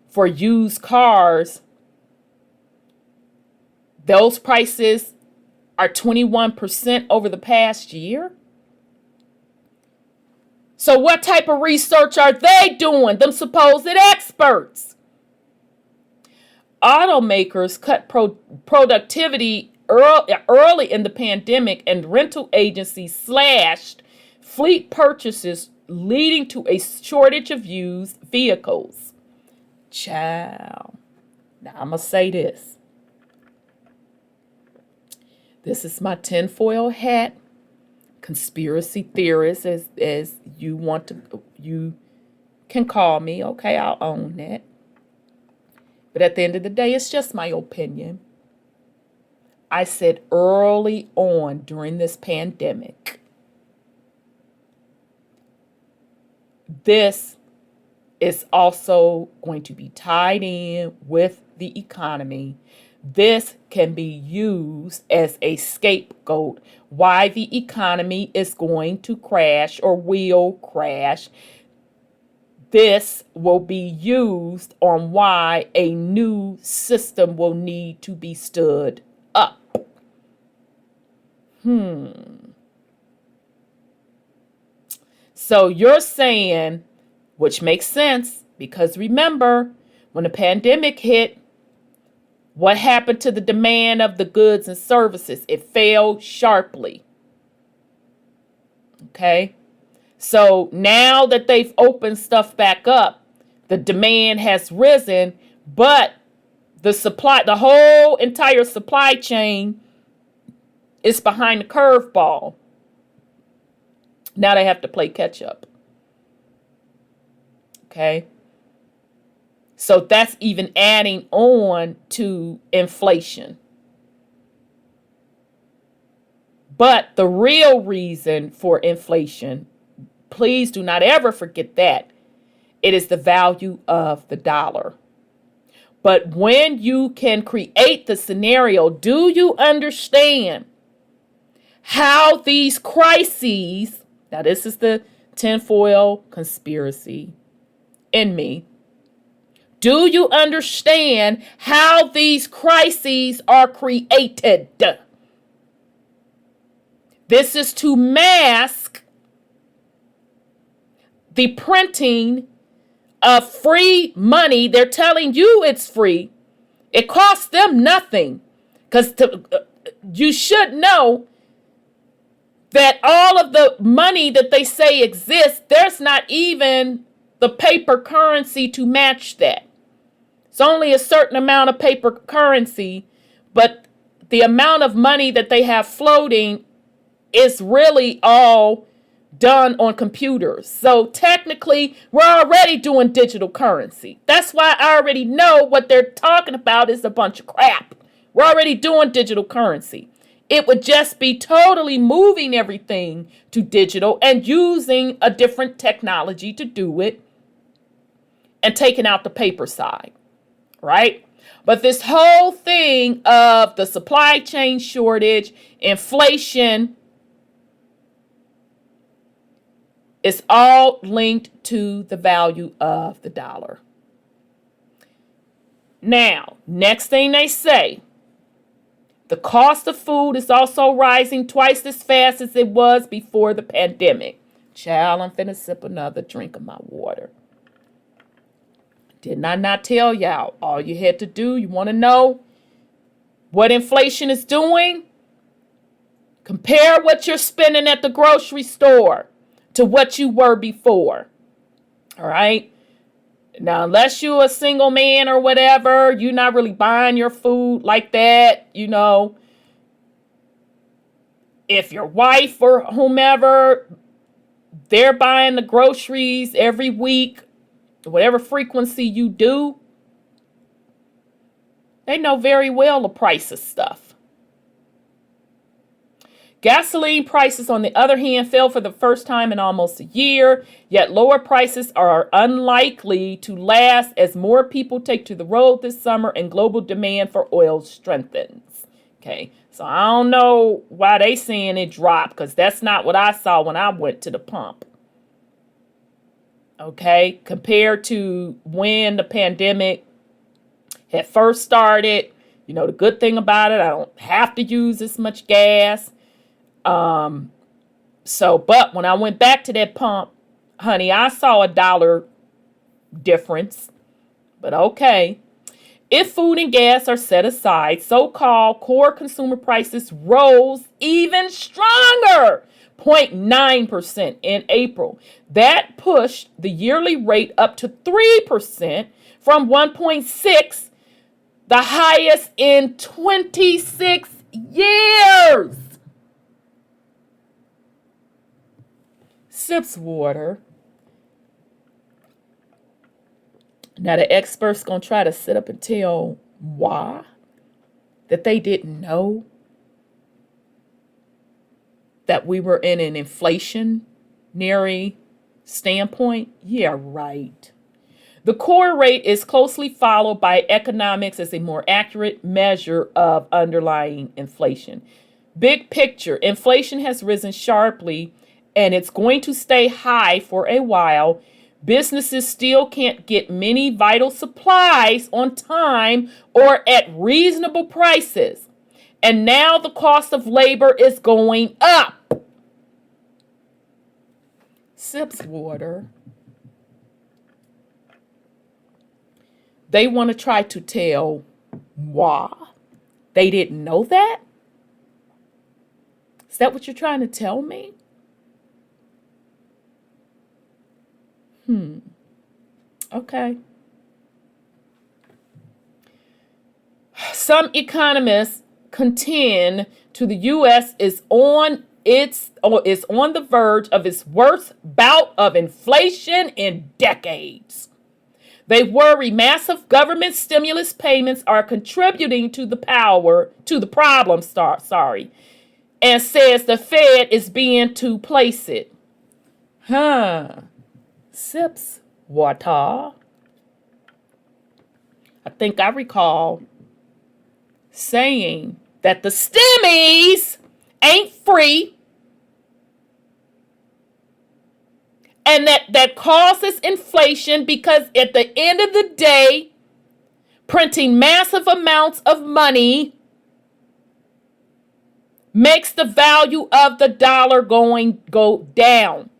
for used cars, those prices are 21% over the past year. So what type of research are they doing, them supposed experts? Automakers cut productivity early in the pandemic, and rental agencies slashed fleet purchases, leading to a shortage of used vehicles. Child. Now I'm going to say this. This is my tinfoil hat conspiracy theorist, as you want to, you can call me. Okay, I'll own that. But at the end of the day, it's just my opinion. I said early on during this pandemic, this is also going to be tied in with the economy. This can be used as a scapegoat why the economy is going to crash or will crash. This will be used on why a new system will need to be stood up. So you're saying, which makes sense, because remember, when the pandemic hit, what happened to the demand of the goods and services? It fell sharply. Okay? So now that they've opened stuff back up, the demand has risen, but the whole entire supply chain is behind the curveball. Now they have to play catch up. Okay? So that's even adding on to inflation. But the real reason for inflation, please do not ever forget that, it is the value of the dollar. But when you can create the scenario, do you understand how these crises, now this is the tinfoil conspiracy in me, do you understand how these crises are created? This is to mask the printing of free money. They're telling you it's free. It costs them nothing. Because you should know that all of the money that they say exists, there's not even the paper currency to match that. It's only a certain amount of paper currency, but the amount of money that they have floating is really all done on computers. So technically, we're already doing digital currency. That's why I already know what they're talking about is a bunch of crap. We're already doing digital currency. It would just be totally moving everything to digital and using a different technology to do it and taking out the paper side, right? But this whole thing of the supply chain shortage, inflation, it's all linked to the value of the dollar. Now, next thing they say, the cost of food is also rising twice as fast as it was before the pandemic. Child, I'm finna sip another drink of my water. Didn't I not tell y'all? All you had to do, you want to know what inflation is doing? Compare what you're spending at the grocery store to what you were before. All right. Now, unless you're a single man or whatever, you're not really buying your food like that. You know, if your wife or whomever, they're buying the groceries every week, whatever frequency you do, they know very well the price of stuff. Gasoline prices, on the other hand, fell for the first time in almost a year, yet lower prices are unlikely to last as more people take to the road this summer and global demand for oil strengthens. Okay, so I don't know why they saying it dropped, because that's not what I saw when I went to the pump. Okay, compared to when the pandemic had first started, you know, the good thing about it, I don't have to use as much gas. But when I went back to that pump, honey, I saw $1 difference. But okay. If food and gas are set aside, so-called core consumer prices rose even stronger, 0.9% in April. That pushed the yearly rate up to 3% from 1.6%, the highest in 26 years. Sips water. Now the experts gonna try to sit up and tell why that they didn't know that we were in an inflationary standpoint. Yeah, right. The core rate is closely followed by economics as a more accurate measure of underlying inflation. Big picture, inflation has risen sharply and it's going to stay high for a while. Businesses still can't get many vital supplies on time or at reasonable prices. And now the cost of labor is going up. sips water. They want to try to tell why they didn't know that? Is that what you're trying to tell me? Okay. Some economists contend to the U.S. is on the verge of its worst bout of inflation in decades. They worry massive government stimulus payments are contributing to the problem, and says the Fed is being to place it. Sips water. I think I recall saying that the stimmies ain't free, and that causes inflation because at the end of the day, printing massive amounts of money makes the value of the dollar go down.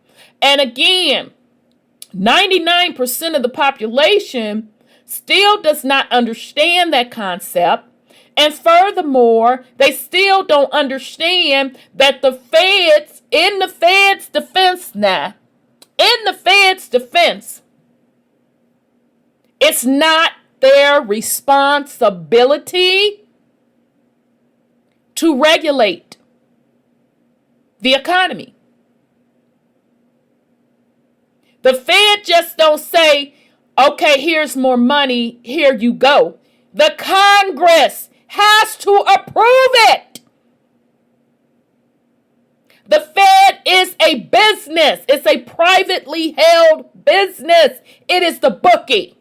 And again, 99% of the population still does not understand that concept. And furthermore, they still don't understand that in the Fed's defense, it's not their responsibility to regulate the economy. The Fed just don't say, okay, here's more money, here you go. The Congress has to approve it. The Fed is a business. It's a privately held business. It is the bookie.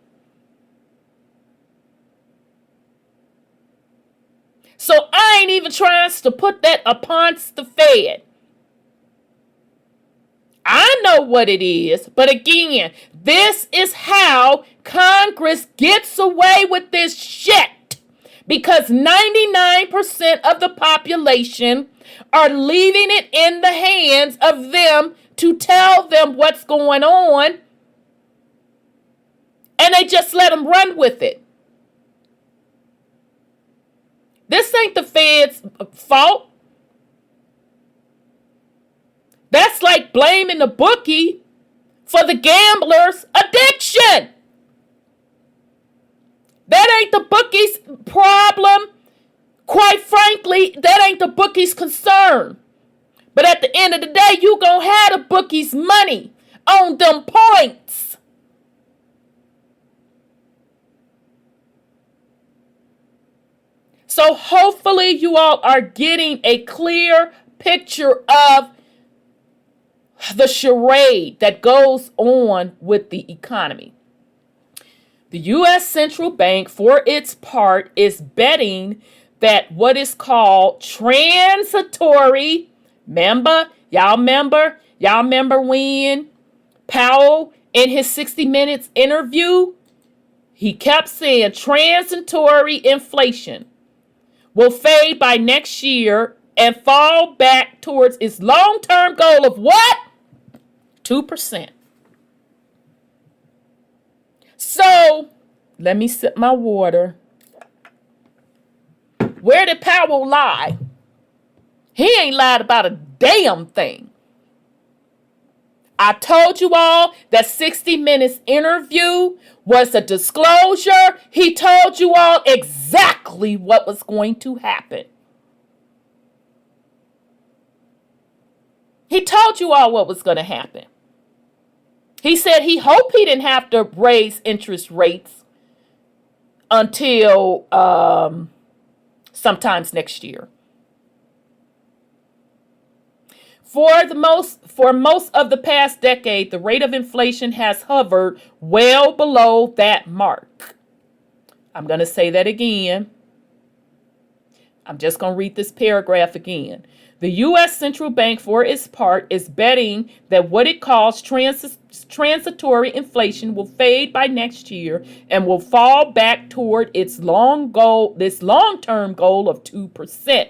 So I ain't even trying to put that upon the Fed. I know what it is, but again, this is how Congress gets away with this shit, because 99% of the population are leaving it in the hands of them to tell them what's going on, and they just let them run with it. This ain't the Fed's fault. That's like blaming the bookie for the gambler's addiction. That ain't the bookie's problem. Quite frankly, that ain't the bookie's concern. But at the end of the day, you gonna have the bookie's money on them points. So hopefully you all are getting a clear picture of the charade that goes on with the economy. The U.S. Central Bank, for its part, is betting that what is called transitory, y'all remember when Powell, in his 60 Minutes interview, he kept saying transitory inflation will fade by next year and fall back towards its long-term goal of what? 2%. So, let me sip my water. Where did Powell lie? He ain't lied about a damn thing. I told you all that 60 Minutes interview was a disclosure. He told you all exactly what was going to happen. He told you all what was going to happen. He said he hoped he didn't have to raise interest rates until sometimes next year. For most of the past decade, the rate of inflation has hovered well below that mark. I'm going to say that again. I'm just going to read this paragraph again. The U.S. Central Bank, for its part, is betting that what it calls transitory inflation will fade by next year and will fall back toward its long-term goal of 2%.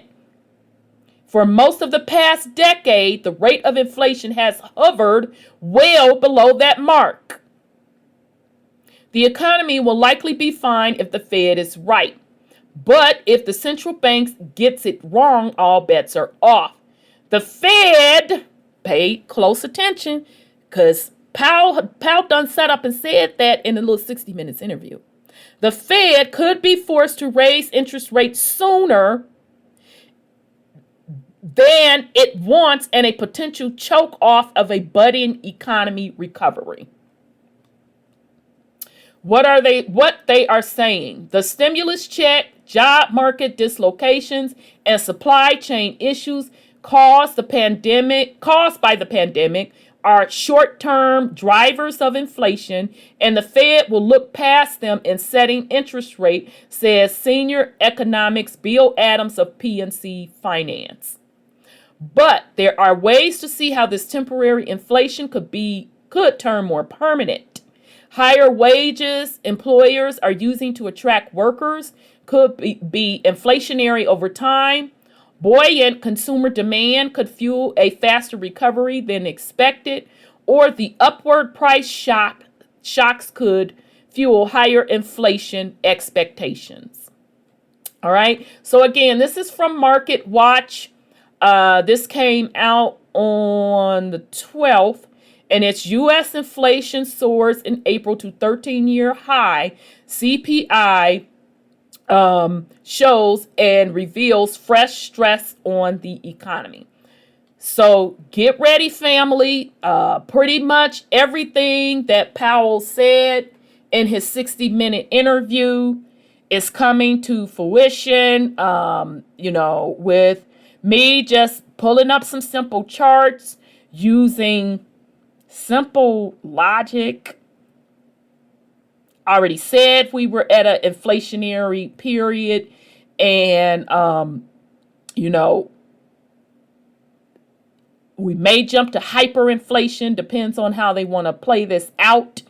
For most of the past decade, the rate of inflation has hovered well below that mark. The economy will likely be fine if the Fed is right. But if the central bank gets it wrong, all bets are off. The Fed, pay close attention, because Powell done sat up and said that in a little 60 Minutes interview. The Fed could be forced to raise interest rates sooner than it wants and a potential choke off of a budding economy recovery. What they are saying? The stimulus check, job market dislocations, and supply chain issues caused by the pandemic are short-term drivers of inflation, and the Fed will look past them in setting interest rate, says senior economics Bill Adams of PNC Finance. But there are ways to see how this temporary inflation could turn more permanent. Higher wages employers are using to attract workers could be inflationary over time. Buoyant consumer demand could fuel a faster recovery than expected, or the upward price shocks could fuel higher inflation expectations. All right. So again, this is from Market Watch. This came out on the 12th, and it's U.S. inflation soars in April to 13-year high. CPI shows and reveals fresh stress on the economy. So get ready, family. Pretty much everything that Powell said in his 60-minute interview is coming to fruition, with me just pulling up some simple charts using simple logic. I already said we were at an inflationary period, and we may jump to hyperinflation, depends on how they want to play this out.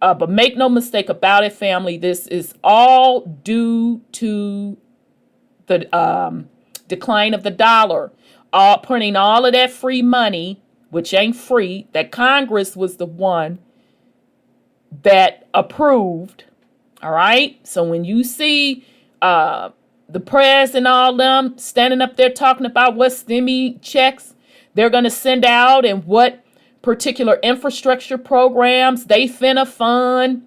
But make no mistake about it, family, this is all due to the decline of the dollar. Printing all of that free money, which ain't free, that Congress was the one that approved. All right. So when you see the press and all them standing up there talking about what stimmy checks they're going to send out and what particular infrastructure programs they finna fund,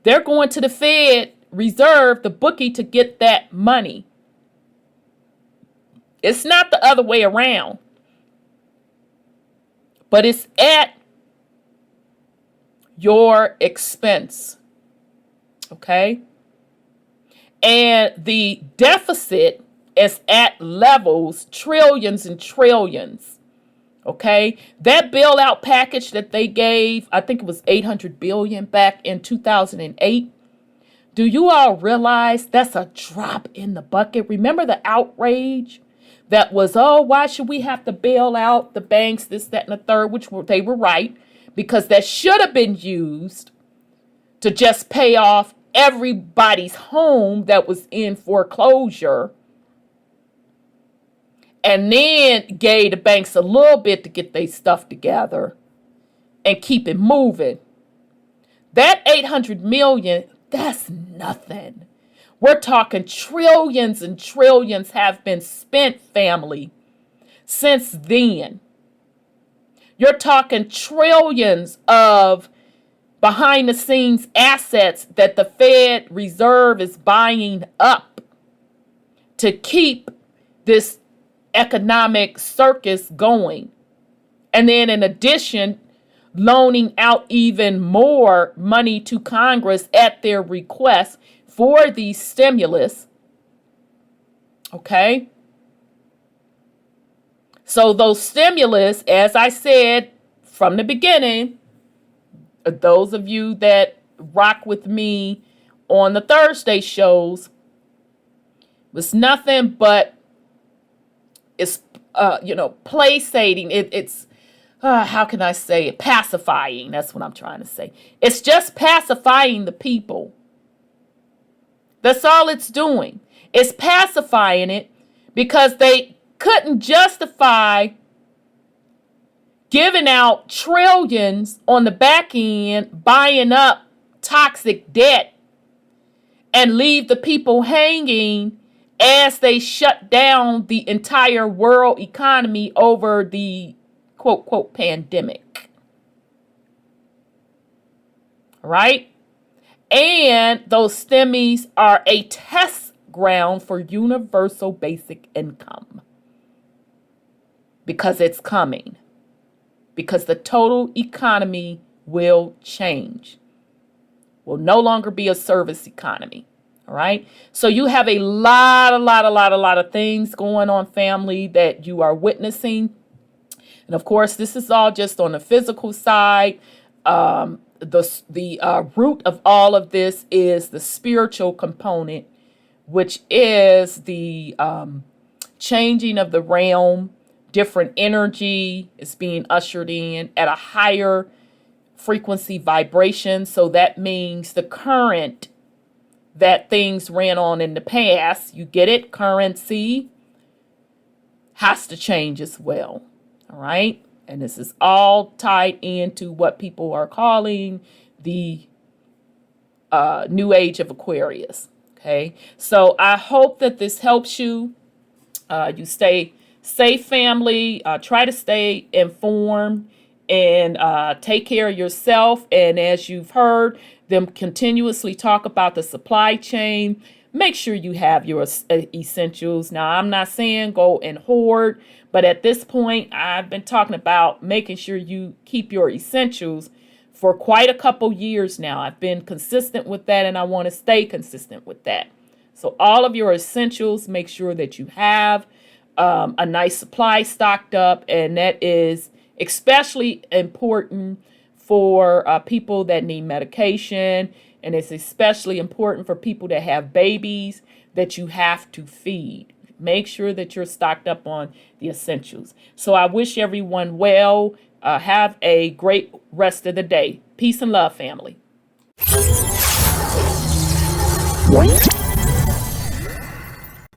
they're going to the Fed Reserve, the bookie, to get that money. It's not the other way around, but it's at your expense. Okay? And the deficit is at levels, trillions and trillions. Okay? That bailout package that they gave, I think it was $800 billion back in 2008. Do you all realize that's a drop in the bucket? Remember the outrage that was, why should we have to bail out the banks, this, that, and the third, they were right, because that should have been used to just pay off everybody's home that was in foreclosure, and then gave the banks a little bit to get their stuff together and keep it moving. That $800 million, that's nothing. We're talking trillions and trillions have been spent, family, since then. You're talking trillions of behind the scenes assets that the Fed Reserve is buying up to keep this economic circus going. And then in addition, loaning out even more money to Congress at their request for the stimulus. Okay? So those stimulus, as I said from the beginning, those of you that rock with me on the Thursday shows, was nothing but it's placating. It's how can I say it? Pacifying. That's what I'm trying to say. It's just pacifying the people. That's all it's doing. It's pacifying it because they couldn't justify giving out trillions on the back end, buying up toxic debt, and leave the people hanging as they shut down the entire world economy over the quote, quote, pandemic. Right? And those STEMIs are a test ground for universal basic income. Because it's coming. Because the total economy will change. Will no longer be a service economy. All right. So you have a lot of things going on, family, that you are witnessing. And of course, this is all just on the physical side. The root of all of this is the spiritual component, which is the changing of the realm. Different energy is being ushered in at a higher frequency vibration. So that means the current that things ran on in the past, you get it, currency, has to change as well. All right. And this is all tied into what people are calling the new age of Aquarius. Okay. So I hope that this helps you. You stay safe, family. Try to stay informed and take care of yourself. And as you've heard them continuously talk about the supply chain, make sure you have your essentials. Now, I'm not saying go and hoard, but at this point, I've been talking about making sure you keep your essentials for quite a couple years now. I've been consistent with that, and I want to stay consistent with that. So all of your essentials, make sure that you have a nice supply stocked up, and that is especially important for people that need medication, and it's especially important for people that have babies that you have to feed. Make sure that you're stocked up on the essentials. So I wish everyone well. Have a great rest of the day. Peace and love, family.